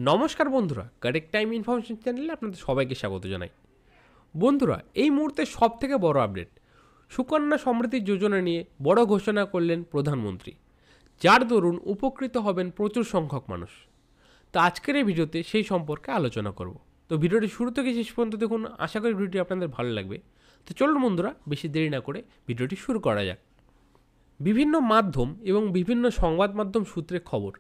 নমস্কার বন্ধুরা, correct time information চ্যানেলে আপনাদের সবাইকে স্বাগত জানাই। বন্ধুরা, এই মুহূর্তে সবথেকে বড় আপডেট, সুকন্যা সমৃদ্ধি যোজনা নিয়ে বড় ঘোষণা করলেন প্রধানমন্ত্রী, যার দরুন উপকৃত হবেন প্রচুর সংখ্যক মানুষ। তো আজকের এই ভিডিওতে সেই সম্পর্কে আলোচনা করব। তো ভিডিওটি শুরু থেকে শেষ পর্যন্ত দেখুন, আশা করি ভিডিওটি আপনাদের ভালো লাগবে। তো চলুন বন্ধুরা, বেশি দেরি না করে ভিডিওটি শুরু করা যাক। বিভিন্ন মাধ্যম এবং বিভিন্ন সংবাদ মাধ্যম সূত্রে খবর,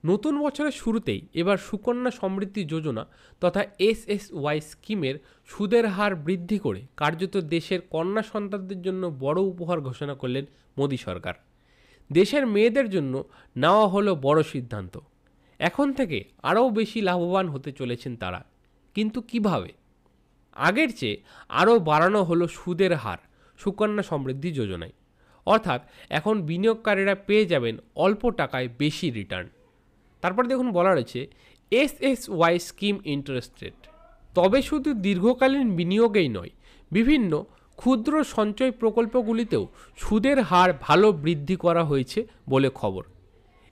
নতুন বছরের শুরুতেই এবার সুকন্যা সমৃদ্ধি যোজনা তথা SSY স্কিমের সুদের হার বৃদ্ধি করে কার্যত দেশের কন্যা সন্তানদের জন্য বড় উপহার ঘোষণা করলেন মোদী সরকার। দেশের মেয়েদের জন্য নেওয়া হলো বড় সিদ্ধান্ত। এখন থেকে আরও বেশি লাভবান হতে চলেছেন তারা। কিন্তু কিভাবে? আগের চেয়ে আরও বাড়ানো হলো সুদের হার সুকন্যা সমৃদ্ধি যোজনায়। অর্থাৎ এখন বিনিয়োগকারীরা পেয়ে যাবেন অল্প টাকায় বেশি রিটার্ন। তারপর দেখুন বলা রয়েছে SSY স্কিম ইন্টারেস্ট রেট। তবে শুধু দীর্ঘকালীন বিনিয়োগেই নয়, বিভিন্ন ক্ষুদ্র সঞ্চয় প্রকল্পগুলিতেও সুদের হার ভালো বৃদ্ধি করা হয়েছে বলে খবর।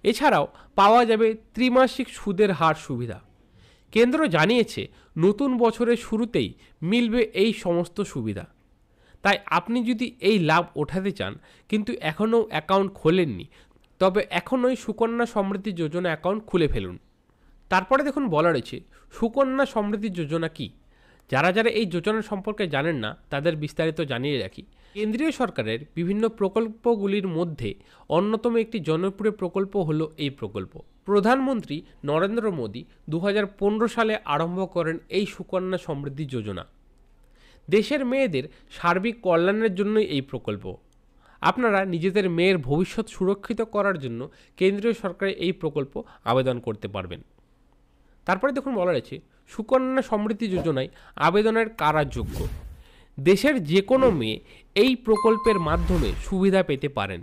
এছাড়াও পাওয়া যাবে ত্রিমাসিক সুদের হার সুবিধা। কেন্দ্র জানিয়েছে নতুন বছরের শুরুতেই মিলবে এই সমস্ত সুবিধা। তাই আপনি যদি এই লাভ ওঠাতে চান কিন্তু এখনও অ্যাকাউন্ট খোলেননি, তবে এখনই সুকন্যা সমৃদ্ধি যোজনা অ্যাকাউন্ট খুলে ফেলুন। তারপরে দেখুন বলা রয়েছে সুকন্যা সমৃদ্ধি যোজনা কি। যারা এই যোজনা সম্পর্কে জানেন না, তাদের বিস্তারিত জানিয়ে রাখি। কেন্দ্রীয় সরকারের বিভিন্ন প্রকল্পগুলির মধ্যে অন্যতম একটি জনপ্রিয় প্রকল্প হলো এই প্রকল্প। প্রধানমন্ত্রী নরেন্দ্র মোদী 2015 সালে আরম্ভ করেন এই সুকন্যা সমৃদ্ধি যোজনা। দেশের মেয়েদের সার্বিক কল্যাণের জন্যই এই প্রকল্প। আপনারা নিজেদের মেয়ের ভবিষ্যৎ সুরক্ষিত করার জন্য কেন্দ্রীয় সরকারের এই প্রকল্প আবেদন করতে পারবেন। তারপরে দেখুন বলা রয়েছে সুকন্যা সমৃদ্ধি যোজনায় আবেদনের কারা যোগ্য। দেশের যে কোনো মেয়ে এই প্রকল্পের মাধ্যমে সুবিধা পেতে পারেন।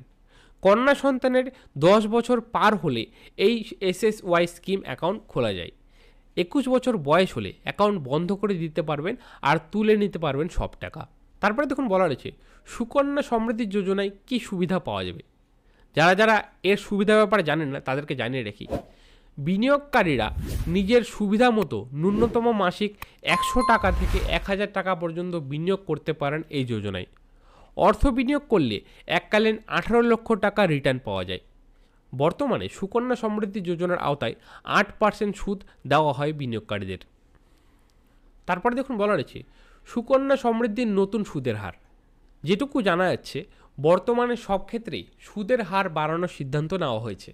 কন্যা সন্তানের 10 বছর পার হলে এই SSY স্কিম অ্যাকাউন্ট খোলা যায়। 21 বছর বয়স হলে অ্যাকাউন্ট বন্ধ করে দিতে পারবেন আর তুলে নিতে পারবেন সব টাকা। তারপরে দেখুন বলা রয়েছে সুকন্যা সমৃদ্ধি যোজনায় কী সুবিধা পাওয়া যাবে। যারা এর সুবিধা ব্যাপারে জানেন না, তাদেরকে জানিয়ে রাখি। বিনিয়োগকারীরা নিজের সুবিধা মতো ন্যূনতম মাসিক 100 টাকা থেকে 1000 টাকা পর্যন্ত বিনিয়োগ করতে পারেন এই যোজনায়। অর্থ বিনিয়োগ করলে এককালীন 18 লক্ষ টাকা রিটার্ন পাওয়া যায়। বর্তমানে সুকন্যা সমৃদ্ধি যোজনার আওতায় 8% সুদ দেওয়া হয় বিনিয়োগকারীদের। তারপরে দেখুন বলা রয়েছে সুকন্যা সমৃদ্ধির নতুন সুদের হার। যেটুকু জানা যাচ্ছে, বর্তমানে সব ক্ষেত্রেই সুদের হার বাড়ানোর সিদ্ধান্ত নেওয়া হয়েছে।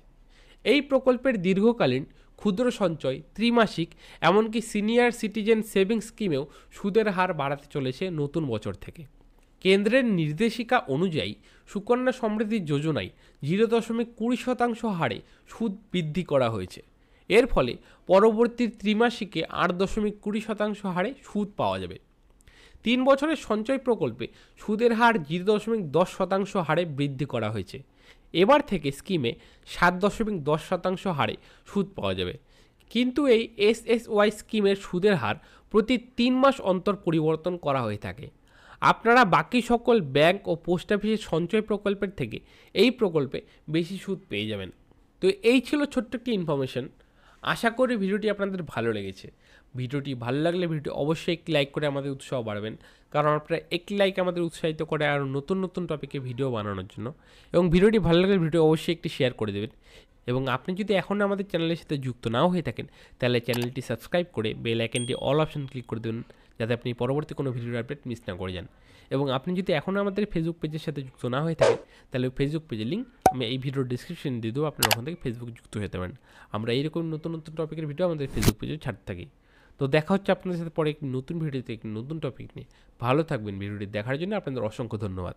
এই প্রকল্পের দীর্ঘকালীন, ক্ষুদ্র সঞ্চয়, ত্রিমাসিক, এমনকি সিনিয়র সিটিজেন সেভিংস স্কিমেও সুদের হার বাড়াতে চলেছে নতুন বছর থেকে। কেন্দ্রের নির্দেশিকা অনুযায়ী সুকন্যা সমৃদ্ধি যোজনায় 0.20% হারে সুদ বৃদ্ধি করা হয়েছে। এর ফলে পরবর্তী ত্রিমাসিকে 8.20% হারে সুদ পাওয়া যাবে। 3 বছরের সঞ্চয় প্রকল্পে সুদের হার 0.10% হারে বৃদ্ধি করা হয়েছে। এবার থেকে স্কিমে 7.10% হারে সুদ পাওয়া যাবে। কিন্তু এই SSY স্কিমের সুদের হার প্রতি 3 মাস অন্তর পরিবর্তন করা হয়ে থাকে। আপনারা বাকি সকল ব্যাংক ও পোস্ট অফিসের সঞ্চয় প্রকল্পের থেকে এই প্রকল্পে বেশি সুদ পেয়ে যাবেন। তো এই ছিল ছোট্ট একটি ইনফরমেশন। আশা করি ভিডিওটি আপনাদের ভালো লেগেছে। ভিডিওটি ভালো লাগলে ভিডিওটি অবশ্যই একটি লাইক করে আমাদের উৎসাহ বাড়াবেন, কারণ আপনারা একটি লাইক আমাদের উৎসাহিত করে আরও নতুন নতুন টপিকে ভিডিও বানানোর জন্য। এবং ভিডিওটি ভালো লাগলে ভিডিও অবশ্যই একটি শেয়ার করে দেবেন। এবং আপনি যদি এখনও আমাদের চ্যানেলের সাথে যুক্ত নাও হয়ে থাকেন, তাহলে চ্যানেলটি সাবস্ক্রাইব করে বেল আইকনটি অল অপশন ক্লিক করে দেবেন, যাতে আপনি পরবর্তী কোনো ভিডিওর আপডেট মিস না করে যান। এবং আপনি যদি এখনও আমাদের ফেসবুক পেজের সাথে যুক্ত না হয়ে থাকেন, তাহলে ফেসবুক পেজের লিঙ্ক আমি এই ভিডিওর ডিসক্রিপশন দিয়ে দেবো, আপনারা ওখান থেকে ফেসবুক যুক্ত হতে পারেন। আমরা এইরকম নতুন নতুন টপিকের ভিডিও আমাদের ফেসবুক পেজে ছাড়তে থাকি। তো দেখা হচ্ছে আপনাদের সাথে পরে একটি নতুন ভিডিওতে একটি নতুন টপিক নিয়ে। ভালো থাকবেন। ভিডিওটি দেখার জন্য আপনাদের অসংখ্য ধন্যবাদ।